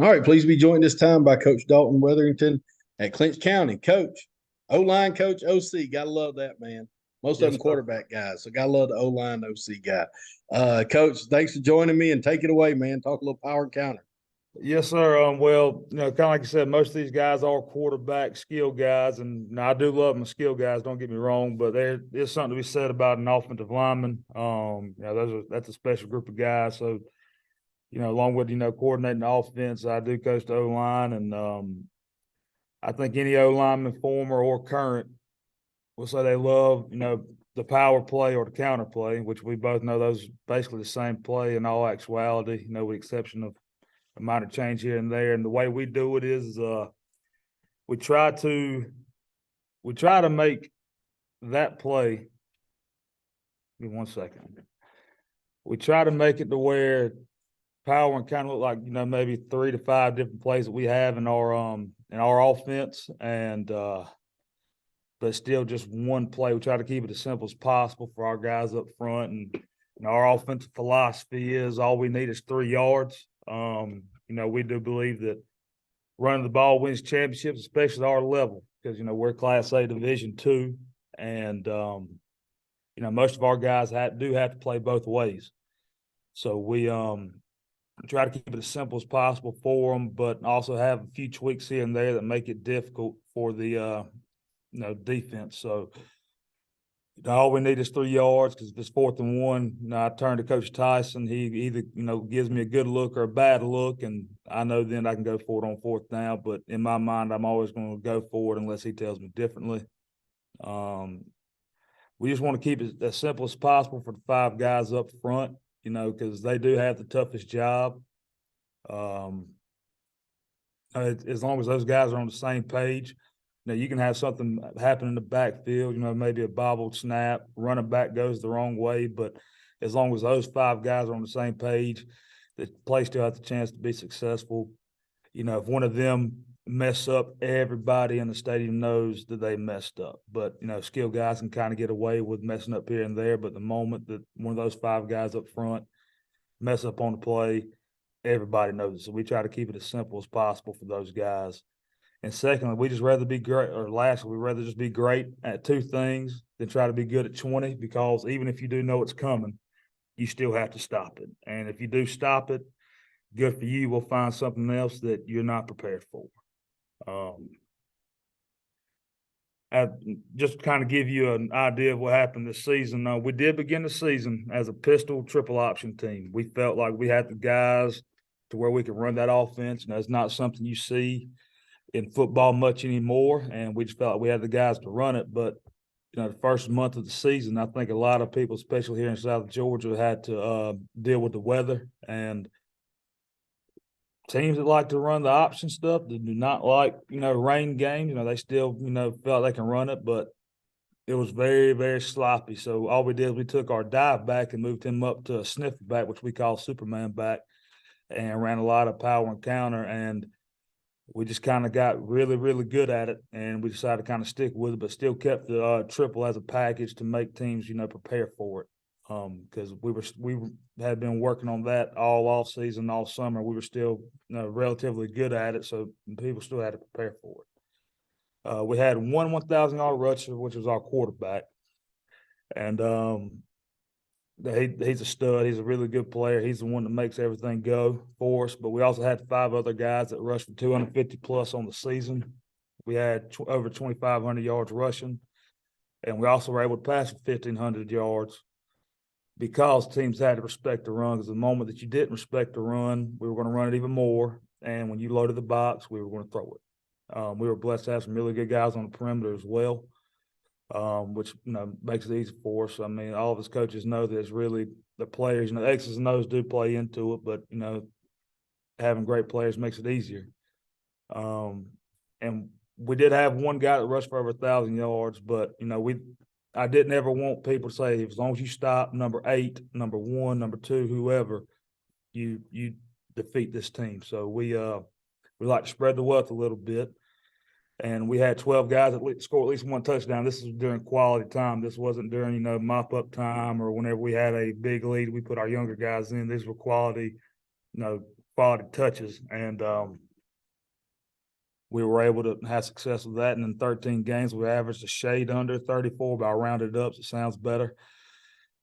All right, please be joined this time by Coach Dalton Wetherington at Clinch County. Coach, O-line coach, OC, gotta love that, man. Most of Yes, them sir. quarterback guys, so gotta love the O-line OC guy. Coach, thanks for joining me and take it away, man. Talk a little power and counter. Yes, sir. Well, kind of like you said, most of these guys are quarterback skill guys, and I do love my skill guys. Don't get me wrong, but there is something to be said about an offensive lineman. That's a special group of guys. So, along with coordinating the offense, I do coach the O line, and I think any O lineman, former or current, will say they love the power play or the counter play, which we both know those are basically the same play in all actuality. With the exception of a minor change here and there. And the way we do it is we try to make that play. Give me 1 second. We try to make it to where power and kind of look like maybe 3 to 5 different plays that we have in our offense, and but still just one play. We try to keep it as simple as possible for our guys up front, and our offensive philosophy is all we need is 3 yards. We do believe that running the ball wins championships, especially at our level, because we're Class A Division II, and most of our guys do have to play both ways. So we try to keep it as simple as possible for them, but also have a few tweaks here and there that make it difficult for the defense. So all we need is 3 yards, because if it's 4th and 1, I turn to Coach Tyson. He either gives me a good look or a bad look, and I know then I can go for it on 4th down. But in my mind, I'm always going to go for it unless he tells me differently. We just want to keep it as simple as possible for the 5 guys up front, because they do have the toughest job. As long as those guys are on the same page. You can have something happen in the backfield, maybe a bobbled snap, running back goes the wrong way, but as long as those 5 guys are on the same page, the play still has a chance to be successful. If one of them mess up, everybody in the stadium knows that they messed up. But, skilled guys can kind of get away with messing up here and there, but the moment that one of those 5 guys up front mess up on the play, everybody knows it. So we try to keep it as simple as possible for those guys. And secondly, we just rather be great, or lastly, we'd rather just be great at 2 things than try to be good at 20, because even if you do know it's coming, you still have to stop it. And if you do stop it, good for you. We'll find something else that you're not prepared for. Just to kind of give you an idea of what happened this season, we did begin the season as a pistol triple option team. We felt like we had the guys to where we could run that offense, and that's not something you see in football much anymore, and we just felt like we had the guys to run it. But the first month of the season, I think a lot of people, especially here in South Georgia, had to deal with the weather, and teams that like to run the option stuff that do not like rain games, they still felt they can run it, but it was very, very sloppy. So all we did was we took our dive back and moved him up to a sniffer back, which we call Superman back, and ran a lot of power and counter, and we just kind of got really, really good at it, and we decided to kind of stick with it, but still kept the triple as a package to make teams, prepare for it. Because we had been working on that all off season, all summer. We were still relatively good at it, so people still had to prepare for it. We had one 1,000-yard rusher, which was our quarterback, and he's a stud. He's a really good player. He's the one that makes everything go for us. But we also had 5 other guys that rushed for 250 plus on the season. We had over 2,500 yards rushing, and we also were able to pass for 1,500 yards because teams had to respect the run. Because the moment that you didn't respect the run, we were going to run it even more. And when you loaded the box, we were going to throw it. We were blessed to have some really good guys on the perimeter as well. Which makes it easy for us. I mean, all of us coaches know that it's really the players. X's and O's do play into it, but having great players makes it easier. And we did have one guy that rushed for over 1,000 yards, but I didn't ever want people to say, as long as you stop number 8, number 1, number 2, whoever, you defeat this team. So we like to spread the wealth a little bit. And we had 12 guys that scored at least 1 touchdown. This was during quality time. This wasn't during, mop-up time or whenever we had a big lead, we put our younger guys in. These were quality quality touches, and we were able to have success with that. And in 13 games, we averaged a shade under 34, but I rounded it up, so it sounds better.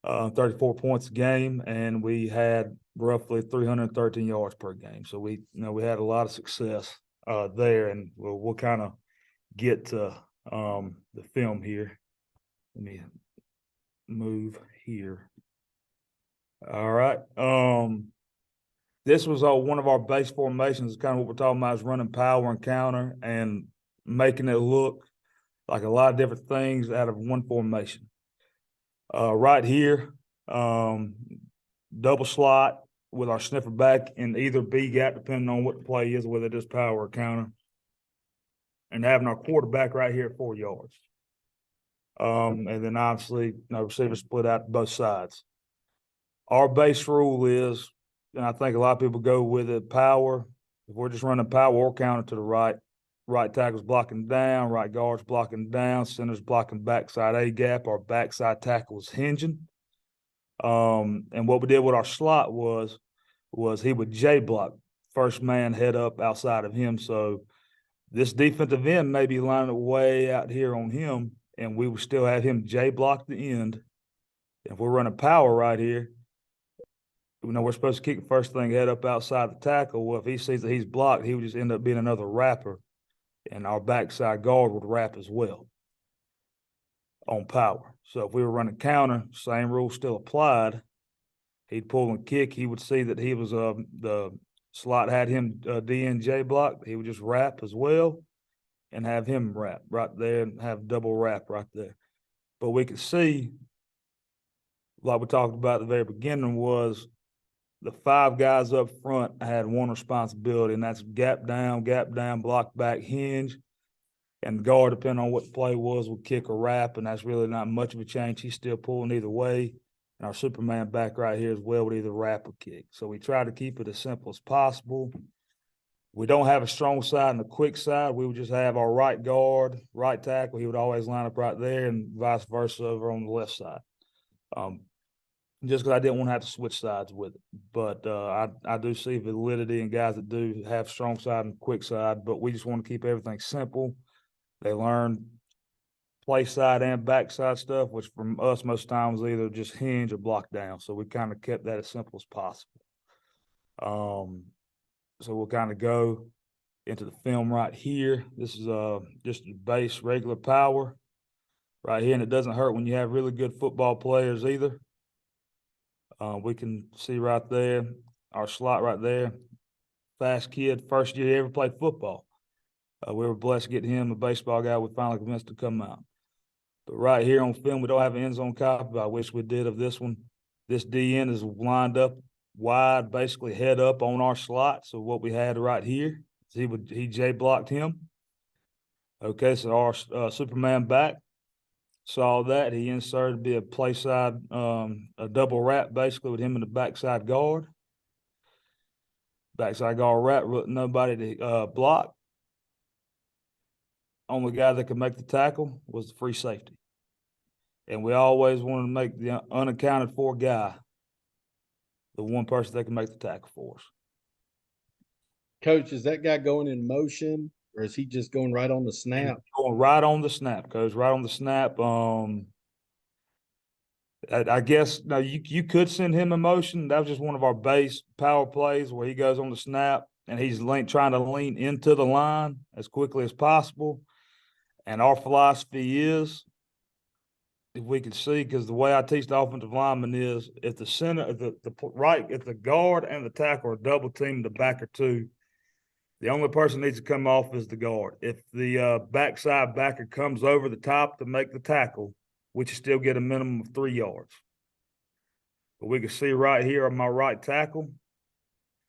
34 points a game, and we had roughly 313 yards per game. So we had a lot of success there, and we'll kind of get to the film here. Let me move here. All right. This was one of our base formations. Kind of what we're talking about is running power and counter and making it look like a lot of different things out of one formation. Right here, double slot with our sniffer back in either B gap, depending on what the play is, whether it is power or counter, and having our quarterback right here at 4 yards. And then obviously, receivers split out to both sides. Our base rule is, and I think a lot of people go with it, power. If we're just running power or counter to the right tackle's blocking down, right guard's blocking down, center's blocking backside A gap, our backside tackle is hinging. And what we did with our slot was he would J block, first man head up outside of him. So this defensive end may be lining up way out here on him, and we would still have him J block the end. If we're running power right here, we're supposed to kick the first thing head up outside the tackle. Well, if he sees that he's blocked, he would just end up being another wrapper, and our backside guard would wrap as well on power. So if we were running counter, same rule still applied. He'd pull and kick. He would see that he was the slot had him DNJ block. He would just wrap as well and have him wrap right there and have double wrap right there. But we could see, like we talked about at the very beginning, was the 5 guys up front had one responsibility, and that's gap down, block back, hinge, and the guard, depending on what the play was, would kick or wrap, and that's really not much of a change. He's still pulling either way, and our Superman back right here as well would either wrap or kick. So we try to keep it as simple as possible. We don't have a strong side and a quick side. We would just have our right guard, right tackle. He would always line up right there, and vice versa over on the left side. Just because I didn't want to have to switch sides with it. But I do see validity in guys that do have strong side and quick side, but we just want to keep everything simple. They learn play side and backside stuff, which from us most times either just hinge or block down. So we kind of kept that as simple as possible. So we'll kind of go into the film right here. This is just a base regular power right here, and it doesn't hurt when you have really good football players either. We can see right there, our slot right there, fast kid, first year he ever played football. We were blessed to get him, a baseball guy we finally convinced to come out. But right here on film, we don't have an end zone copy. I wish we did of this one. This DN is lined up wide, basically head up on our slot. So what we had right here, he J blocked him. Okay, so our Superman back saw that. He inserted be a play side, a double wrap basically with him in the backside guard. Backside guard wrap, nobody to block. Only guy that could make the tackle was the free safety. And we always wanted to make the unaccounted for guy the one person that can make the tackle for us. Coach, is that guy going in motion, or is he just going right on the snap? Going right on the snap, Coach, right on the snap. I guess now you could send him in motion. That was just one of our base power plays where he goes on the snap and he's trying to lean into the line as quickly as possible. And our philosophy is, if we can see, because the way I teach the offensive lineman is, if the center, if the guard and the tackle are double teaming the backer two, the only person that needs to come off is the guard. If the backside backer comes over the top to make the tackle, we should still get a minimum of 3 yards. But we can see right here on my right tackle,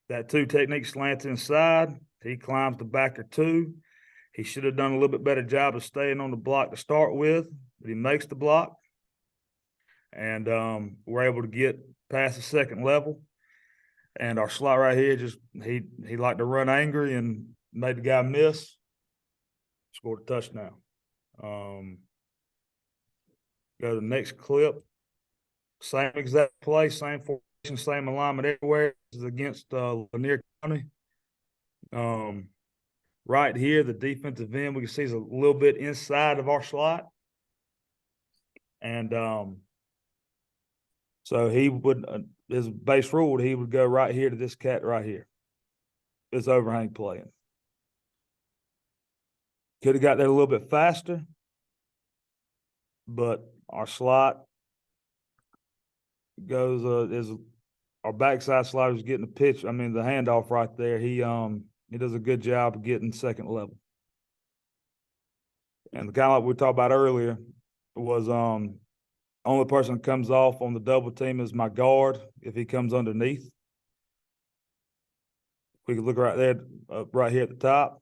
that 2 technique slants inside. He climbs the backer 2. He should have done a little bit better job of staying on the block to start with, but he makes the block. And we're able to get past the second level. And our slot right here, just he liked to run angry and made the guy miss. Scored a touchdown. Go to the next clip. Same exact play, same same alignment everywhere. This is against Lanier County. Right here, the defensive end we can see is a little bit inside of our slot. And so he would, his base rule, he would go right here to this cat right here. This overhang playing. Could have got there a little bit faster, but our slot goes is our backside slider is getting the pitch. I mean the handoff right there. He does a good job of getting second level. And the kind of like we talked about earlier was only person that comes off on the double team is my guard if he comes underneath. We can look right there, right here at the top.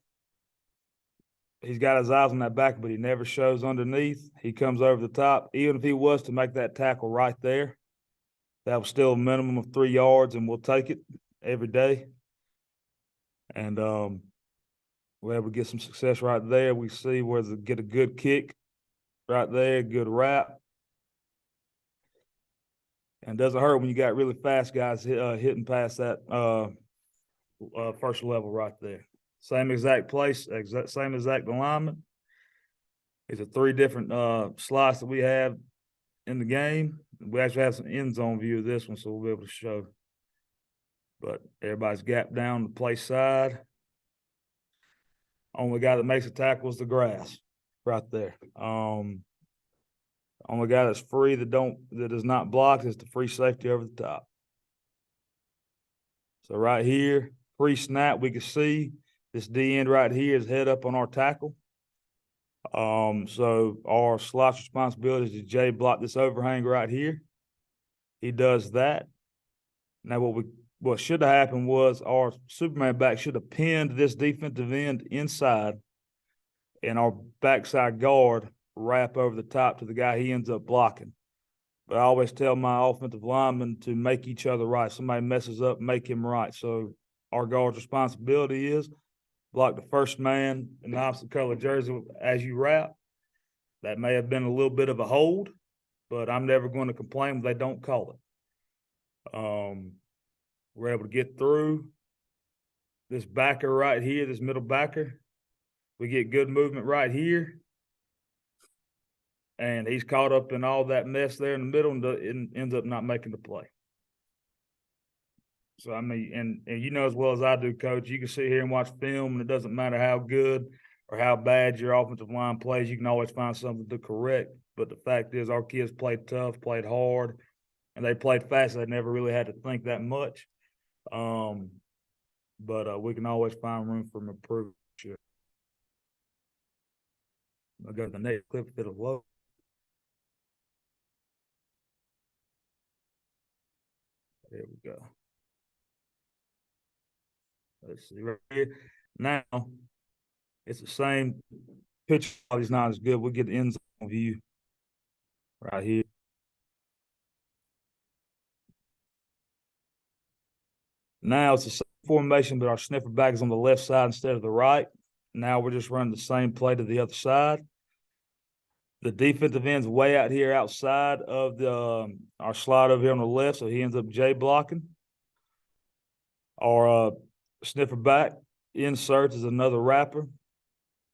He's got his eyes on that back, but he never shows underneath. He comes over the top. Even if he was to make that tackle right there, that was still a minimum of 3 yards, and we'll take it every day. And we're able to get some success right there. We see where to get a good kick right there, good wrap. And doesn't hurt when you got really fast guys hitting past that first level right there. Same exact place, same exact alignment. It's a 3 different slots that we have in the game. We actually have some end zone view of this one, so we'll be able to show. But everybody's gapped down the play side. Only guy that makes a tackle is the grass right there. Only guy that's free that is not blocked is the free safety over the top. So right here, pre-snap, we can see this D end right here is head up on our tackle. So our slot's responsibility is to J block this overhang right here. He does that. Now what should have happened was our Superman back should have pinned this defensive end inside, and our backside guard wrap over the top to the guy he ends up blocking. But I always tell my offensive linemen to make each other right. Somebody messes up, make him right. So our guard's responsibility is block the first man in the opposite color jersey as you wrap. That may have been a little bit of a hold, but I'm never going to complain when they don't call it. We're able to get through this backer right here, this middle backer. We get good movement right here. And he's caught up in all that mess there in the middle and ends up not making the play. So, I mean, and you know as well as I do, Coach, you can sit here and watch film, and it doesn't matter how good or how bad your offensive line plays. You can always find something to correct. But the fact is our kids played tough, played hard, and they played fast. They never really had to think that much. But we can always find room for improvement. I'll go to the next clip if it'll load. There we go. Let's see right here. Now, it's the same pitch quality's not as good. We'll get the end zone view right here. Now it's the same formation, but our sniffer back is on the left side instead of the right. Now we're just running the same play to the other side. The defensive end's way out here outside of the our slide over here on the left, so he ends up J blocking. Our sniffer back inserts is another wrapper,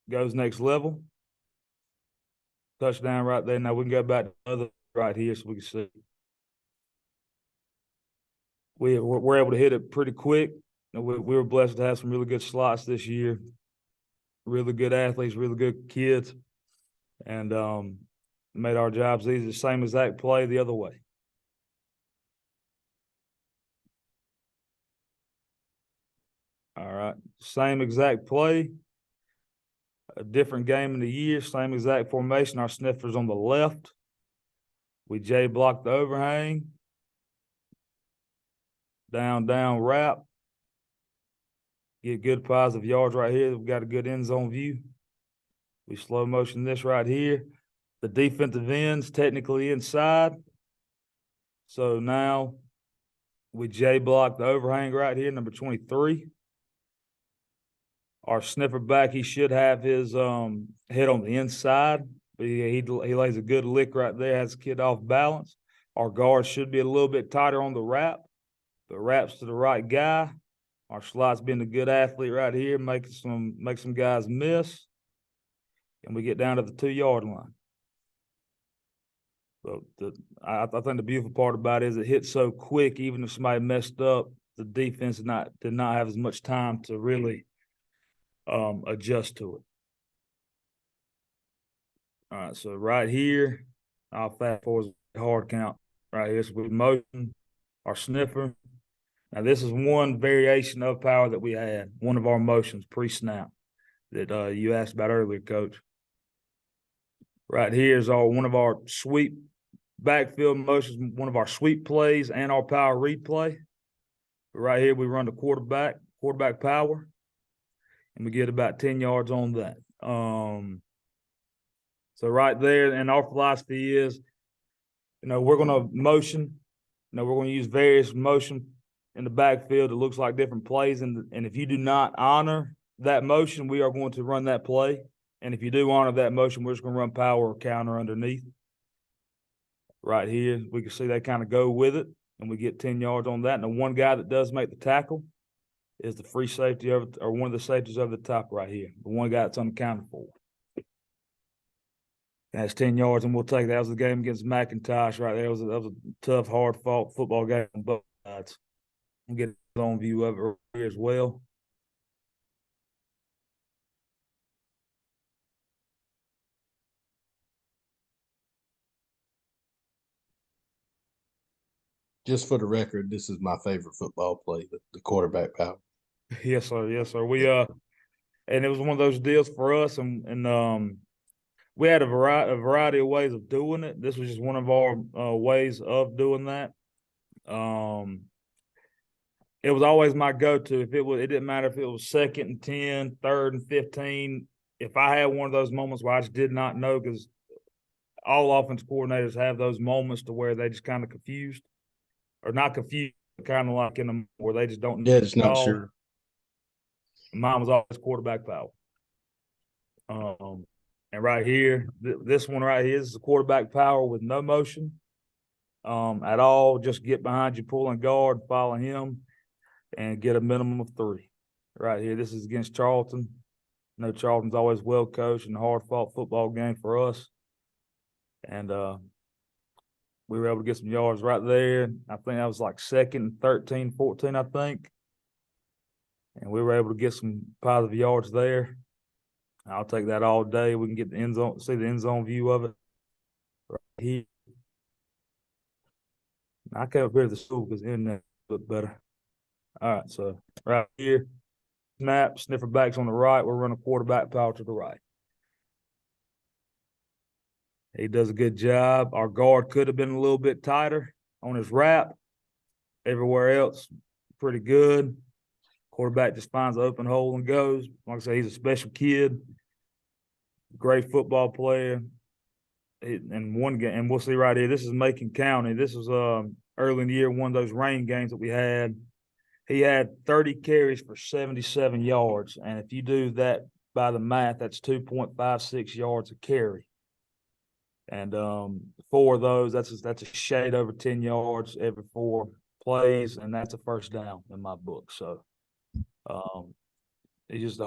goes next level. Touchdown right there. Now we can go back to the other right here so we can see. We're able to hit it pretty quick. We were blessed to have some really good slots this year. Really good athletes, really good kids, and made our jobs easy. The same exact play the other way. All right, same exact play. A different game in the year, same exact formation. Our sniffer's on the left. We J block the overhang. Down, wrap. Get good positive yards right here. We've got a good end zone view. We slow motion this right here. The defensive end's technically inside. So now we J block the overhang right here, number 23. Our sniffer back, he should have his head on the inside, but he lays a good lick right there, has the kid off balance. Our guard should be a little bit tighter on the wrap. but wraps to the right guy. Our slot's been a good athlete right here, make some guys miss, and we get down to the 2-yard line. But I think the beautiful part about it is it hits so quick. Even if somebody messed up, the defense did not have as much time to really adjust to it. All right, so right here, I'll fast forward hard count right here. So we motion our sniffer. Now this is one variation of power that we had. One of our motions pre-snap that you asked about earlier, Coach. Right here is one of our sweep backfield motions, one of our sweep plays and our power read play. Right here, we run the quarterback power, and we get about 10 yards on that. So right there, and our philosophy is, we're going to motion. We're going to use various motion in the backfield. It looks like different plays, and if you do not honor that motion, we are going to run that play. And if you do honor that motion, we're just going to run power or counter underneath. Right here, we can see they kind of go with it, and we get 10 yards on that. And the one guy that does make the tackle is the free safety or one of the safeties over the top right here. The one guy that's unaccounted for. That's 10 yards, and we'll take that. That was the game against McIntosh right there. That was a tough, hard-fought football game on both sides. We'll get a long view of it right here as well. Just for the record, this is my favorite football play, the quarterback power. Yes, sir. Yes, sir. And it was one of those deals for us, and we had a variety of ways of doing it. This was just one of our ways of doing that. It was always my go-to. It didn't matter if it was 2nd and 10, 3rd and 15. If I had one of those moments where I just did not know, because all offense coordinators have those moments to where they just kind of confused, or not confused, kind of like in them where they just don't know. Yeah, just not sure. Mine was always quarterback power. And right here, this one right here is the quarterback power with no motion at all. Just get behind you, pull and guard, follow him, and get a minimum of 3. Right here, this is against Charlton. Charlton's always well coached and a hard-fought football game for us. And we were able to get some yards right there. I think that was like 2nd and 13, 14, I think. And we were able to get some positive yards there. I'll take that all day. We can get the end zone, see the end zone view of it right here. I came up here to the school because in there looked better. All right, so right here, snap, sniffer backs on the right. We're running quarterback power to the right. He does a good job. Our guard could have been a little bit tighter on his wrap. Everywhere else, pretty good. Quarterback just finds an open hole and goes. Like I say, he's a special kid, great football player. And one game, and we'll see right here, this is Macon County. This was early in the year, one of those rain games that we had. He had 30 carries for 77 yards. And if you do that by the math, that's 2.56 yards a carry. And 4 of those, that's a shade over 10 yards every 4 plays, and that's a first down in my book. So he's just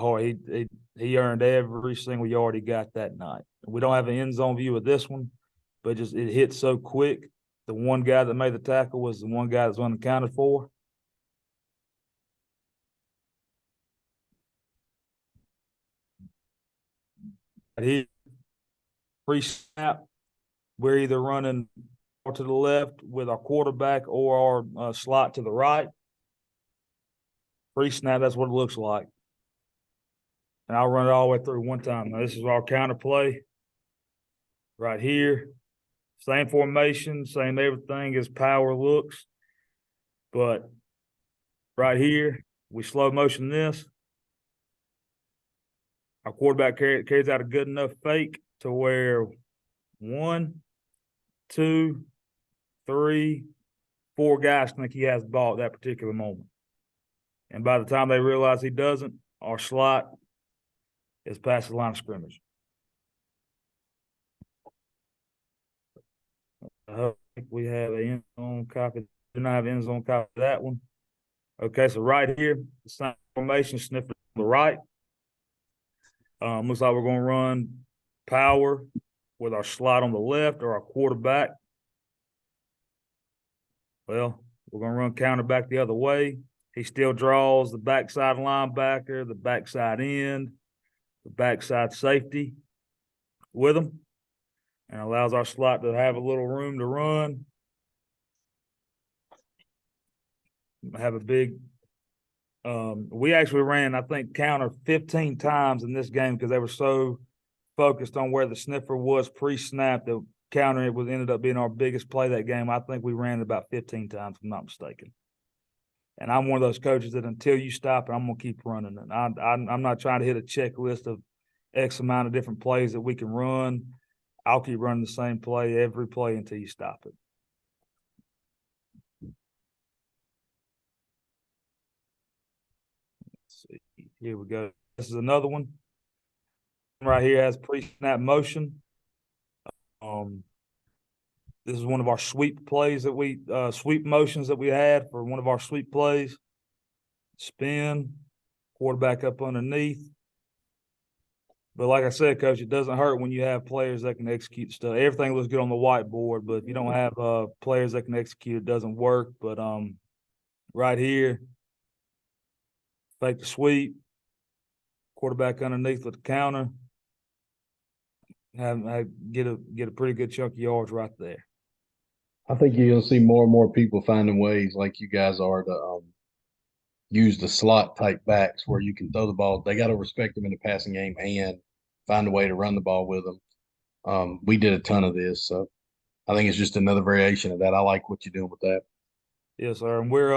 he earned every single yard he got that night. We don't have an end zone view of this one, but it hit so quick. The one guy that made the tackle was the one guy that's unaccounted for. He free snap. We're either running to the left with our quarterback or our slot to the right. Free snap, that's what it looks like. And I'll run it all the way through one time. Now, this is our counter play right here. Same formation, same everything as power looks. But right here, we slow motion this. Our quarterback carries out a good enough fake to where 1, 2, 3, 4 guys think he has the ball at that particular moment. And by the time they realize he doesn't, our slot is past the line of scrimmage. I think we have an end zone copy Do not have end zone copy of that one. Okay, so right here, the same formation, sniffer on the right. Looks like we're going to run power with our slot on the left or our quarterback. Well, we're going to run counter back the other way. He still draws the backside linebacker, the backside end, the backside safety with him, and allows our slot to have a little room to run. Have a big we actually ran, I think, counter 15 times in this game because they were so focused on where the sniffer was pre-snap that counter it was ended up being our biggest play that game. I think we ran it about 15 times, if I'm not mistaken. And I'm one of those coaches that until you stop it, I'm going to keep running it. I'm not trying to hit a checklist of X amount of different plays that we can run. I'll keep running the same play every play until you stop it. See, here we go. This is another one. Right here has pre-snap motion. This is one of our sweep plays that we sweep motions that we had for one of our sweep plays. Spin, quarterback up underneath. But like I said, Coach, it doesn't hurt when you have players that can execute stuff. Everything looks good on the whiteboard, but if you don't have players that can execute, it doesn't work. But right here, fake the sweep, quarterback underneath with the counter. Get a pretty good chunk of yards right there. I think you're going to see more and more people finding ways like you guys are to use the slot type backs where you can throw the ball. They got to respect them in the passing game and find a way to run the ball with them. We did a ton of this, so I think it's just another variation of that. I like what you're doing with that. Yes, sir. And we're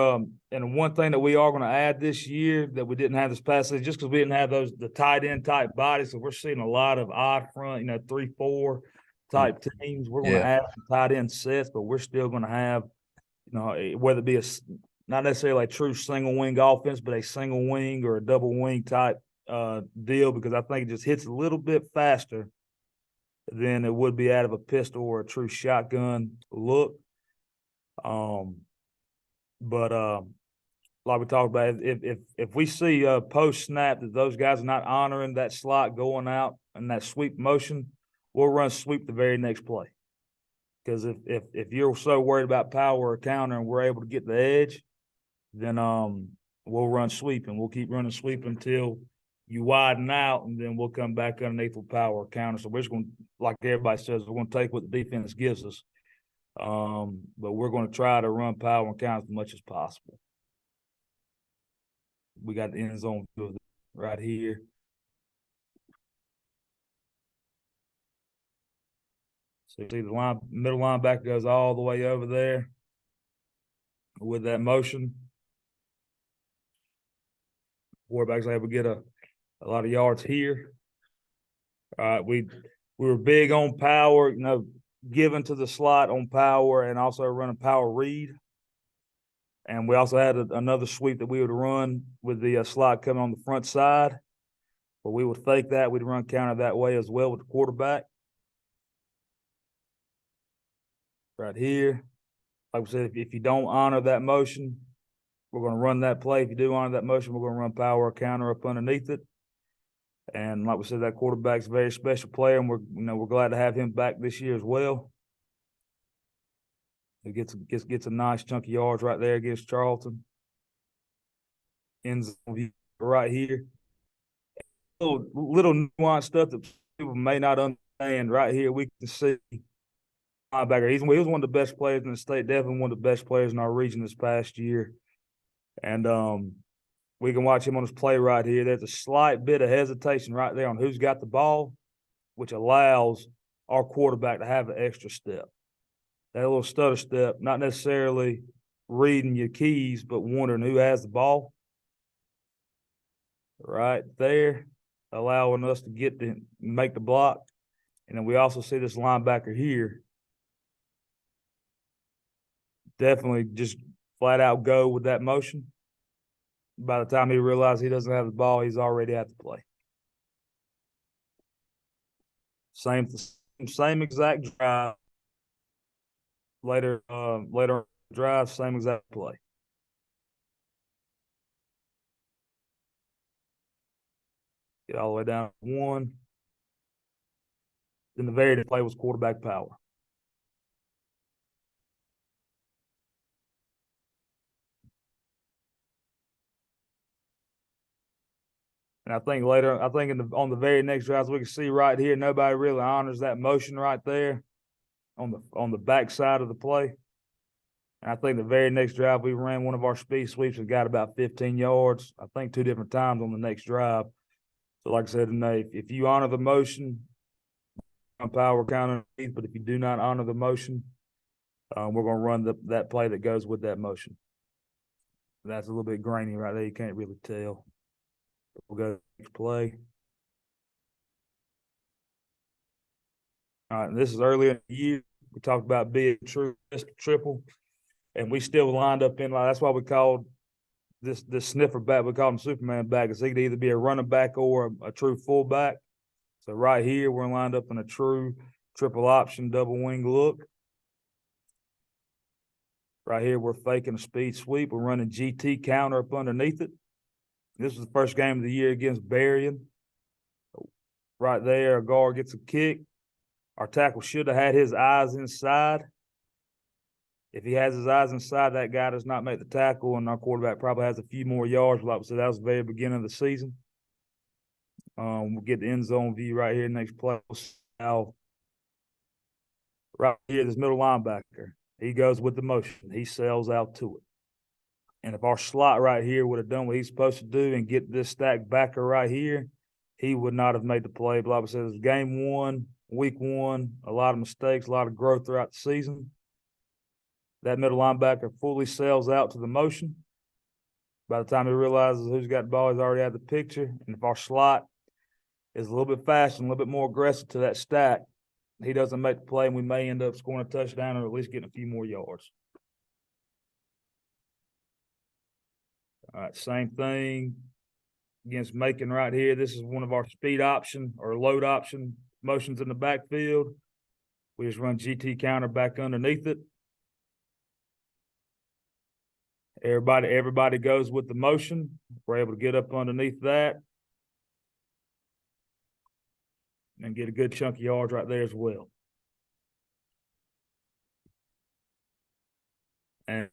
and one thing that we are going to add this year that we didn't have this past season, just because we didn't have the tight end type bodies, so we're seeing a lot of odd front, 3-4 type teams. We're going to add some tight end sets, but we're still going to have, whether it be not necessarily a true single wing offense, but a single wing or a double wing type deal, because I think it just hits a little bit faster than it would be out of a pistol or a true shotgun look. But like we talked about, if we see post snap that those guys are not honoring that slot going out and that sweep motion, we'll run sweep the very next play. Because if you're so worried about power or counter and we're able to get the edge, then we'll run sweep, and we'll keep running sweep until you widen out, and then we'll come back underneath with power or counter. So we're just going to, like everybody says, we're going to take what the defense gives us. But we're going to try to run power and counter as much as possible. We got the end zone right here. So you see the middle linebacker goes all the way over there with that motion. Quarterback's able to get a lot of yards here. All right, we were big on power, given to the slot on power, and also running power read. And we also had another sweep that we would run with the slot coming on the front side. But we would fake that. We'd run counter that way as well with the quarterback. Right here. Like we said, if you don't honor that motion, we're going to run that play. If you do honor that motion, we're going to run power or counter up underneath it. And like we said, that quarterback's a very special player, and we're glad to have him back this year as well. He gets a nice chunk of yards right there against Charlton. End zone right here. Little nuanced stuff that people may not understand. Right here, we can see linebacker. He was one of the best players in the state. Definitely one of the best players in our region this past year. And we can watch him on his play right here. There's a slight bit of hesitation right there on who's got the ball, which allows our quarterback to have an extra step. That little stutter step, not necessarily reading your keys, but wondering who has the ball. Right there, allowing us to make the block. And then we also see this linebacker here definitely just flat out go with that motion. By the time he realizes he doesn't have the ball, he's already at the play. Same exact drive. Later drive, same exact play. Get all the way down to 1. Then the very next play was quarterback power. And I think on the very next drive, we can see right here, nobody really honors that motion right there on the back side of the play. And I think the very next drive, we ran one of our speed sweeps and got about 15 yards, I think 2 different times on the next drive. So like I said, Nate, if you honor the motion, power count underneath, but if you do not honor the motion, we're going to run that play that goes with that motion. That's a little bit grainy right there. You can't really tell. We'll go to the next play. All right, and this is earlier in the year. We talked about being true triple, and we still lined up in line. That's why we called this sniffer back. We call him Superman back. Because he could either be a running back or a true fullback. So right here, we're lined up in a true triple option double wing look. Right here, we're faking a speed sweep. We're running GT counter up underneath it. This was the first game of the year against Berrien. Right there, a guard gets a kick. Our tackle should have had his eyes inside. If he has his eyes inside, that guy does not make the tackle, and our quarterback probably has a few more yards. Like I said, that was the very beginning of the season. We'll get the end zone view right here. Next play. Now, right here, this middle linebacker, he goes with the motion. He sails out to it. And if our slot right here would have done what he's supposed to do and get this stack backer right here, he would not have made the play. But like I said, it was game 1, week 1, a lot of mistakes, a lot of growth throughout the season. That middle linebacker fully sails out to the motion. By the time he realizes who's got the ball, he's already had the picture. And if our slot is a little bit faster and a little bit more aggressive to that stack, he doesn't make the play, and we may end up scoring a touchdown or at least getting a few more yards. All right, same thing against Macon right here. This is one of our speed option or load option motions in the backfield. We just run GT counter back underneath it. Everybody goes with the motion. We're able to get up underneath that and get a good chunk of yards right there as well. And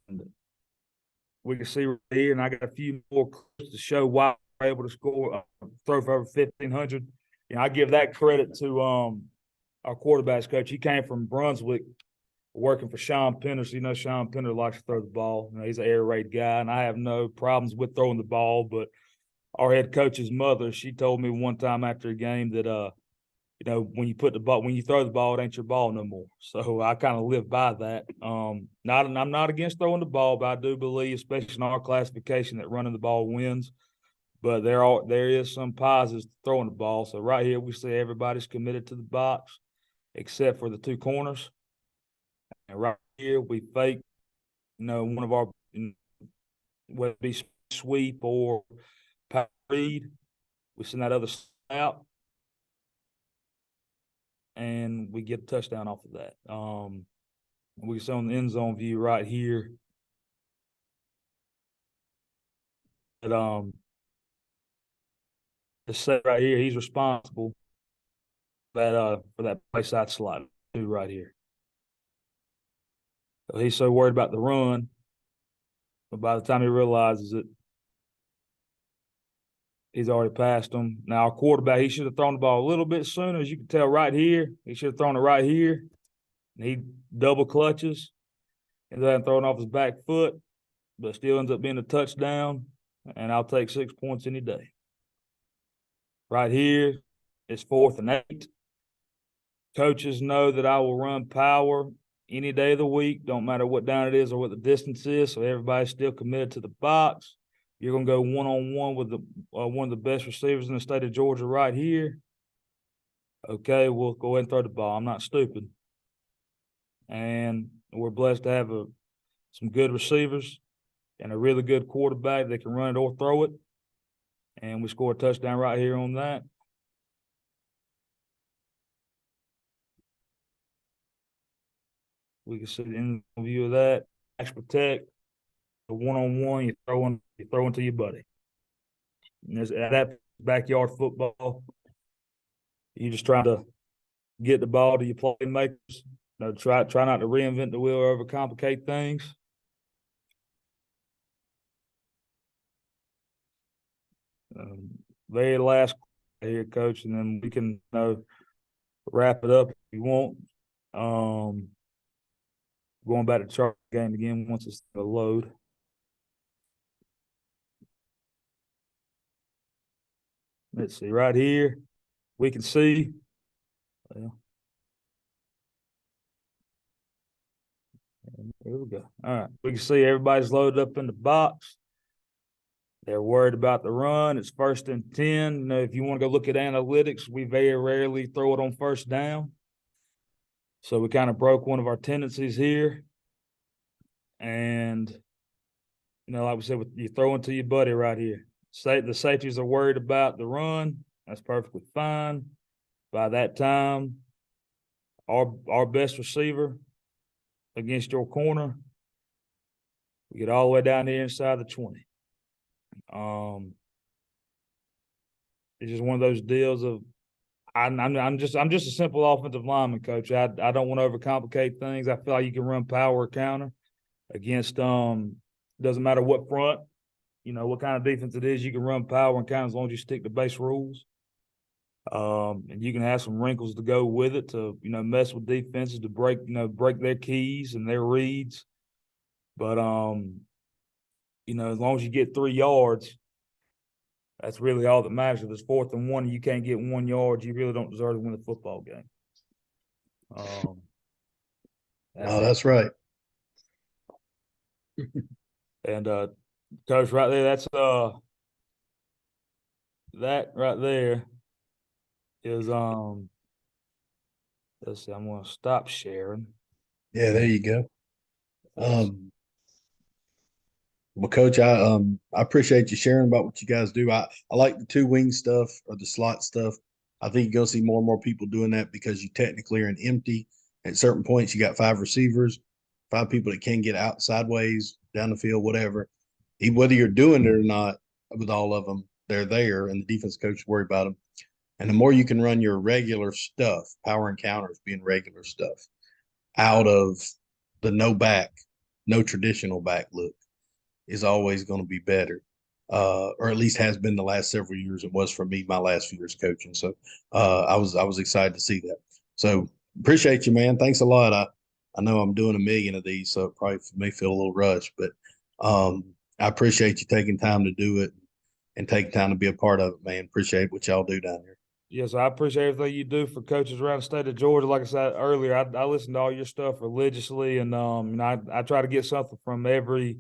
we can see right here, and I got a few more clips to show why we're able to score, throw for over 1,500. I give that credit to our quarterbacks coach. He came from Brunswick, working for Sean Penner. So Sean Penner likes to throw the ball. He's an air raid guy, and I have no problems with throwing the ball. But our head coach's mother, she told me one time after a game that when you throw the ball, it ain't your ball no more. So I kind of live by that. I'm not against throwing the ball, but I do believe, especially in our classification, that running the ball wins. But there is some positives to throwing the ball. So right here, we see everybody's committed to the box, except for the 2 corners. And right here, we fake, one of our, whether it be sweep or power read. We send that other out, and we get a touchdown off of that. We can see on the end zone view right here that the set right here, he's responsible for that play side slot too right here. So he's so worried about the run, but by the time he realizes it, he's already passed him. Now, our quarterback, he should have thrown the ball a little bit sooner. As you can tell right here, he should have thrown it right here. And he double clutches and then throwing off his back foot, but still ends up being a touchdown. And I'll take 6 points any day. Right here, it's 4th and 8. Coaches know that I will run power any day of the week, don't matter what down it is or what the distance is. So everybody's still committed to the box. You're going to go one-on-one with one of the best receivers in the state of Georgia right here. Okay, we'll go ahead and throw the ball. I'm not stupid. And we're blessed to have some good receivers and a really good quarterback that can run it or throw it. And we score a touchdown right here on that. We can see the end view of that. max protect, the one-on-one, you throw into your buddy. And that backyard football, you just trying to get the ball to your playmakers. Try not to reinvent the wheel or overcomplicate things. Very last here, Coach, and then we can wrap it up if you want. Going back to the chart game again once it's the load. Let's see, right here, we can see. Well, here we go. All right, we can see everybody's loaded up in the box. They're worried about the run. It's 1st and 10. If you want to go look at analytics, we very rarely throw it on 1st down. So we kind of broke one of our tendencies here. And, like we said, you throw into your buddy right here. The safeties are worried about the run. That's perfectly fine. By that time, our best receiver against your corner, we get all the way down here inside the 20. It's just one of those deals of I'm just a simple offensive lineman, Coach. I don't want to overcomplicate things. I feel like you can run power or counter against doesn't matter what front, what kind of defense it is, you can run power and counter as long as you stick to base rules. And you can have some wrinkles to go with it to, mess with defenses to break their keys and their reads. But as long as you get 3 yards, that's really all that matters. If it's 4th and 1 and you can't get 1 yard, you really don't deserve to win a football game. That's right. And Coach, right there, that's that right there is let's see, I'm gonna stop sharing. Yeah, there you go. Well, Coach, I appreciate you sharing about what you guys do. I like the 2-wing stuff or the slot stuff. I think you're gonna see more and more people doing that because you technically are an empty. At certain points, you got 5 receivers, 5 people that can get out sideways, down the field, whatever. Whether you're doing it or not, with all of them, they're there, and the defense coach is worried about them. And the more you can run your regular stuff, power and counters being regular stuff, out of the no traditional back look, is always going to be better, or at least has been the last several years. It was for me my last few years coaching. So I was excited to see that. So appreciate you, man. Thanks a lot. I know I'm doing a million of these, so it probably may feel a little rushed, but I appreciate you taking time to do it and taking time to be a part of it, man. Appreciate what y'all do down here. Yes, I appreciate everything you do for coaches around the state of Georgia. Like I said earlier, I listen to all your stuff religiously, and I try to get something from every,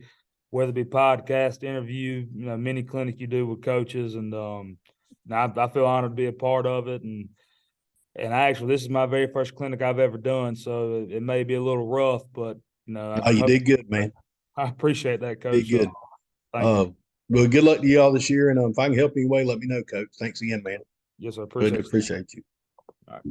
whether it be podcast, interview, mini clinic you do with coaches, and I feel honored to be a part of it. And actually, this is my very first clinic I've ever done, so it may be a little rough, but You did good, man. I appreciate that, Coach. Did good. Thank you. Well, good luck to you all this year, and if I can help any way, let me know, Coach. Thanks again, man. Yes, I Appreciate you. All right.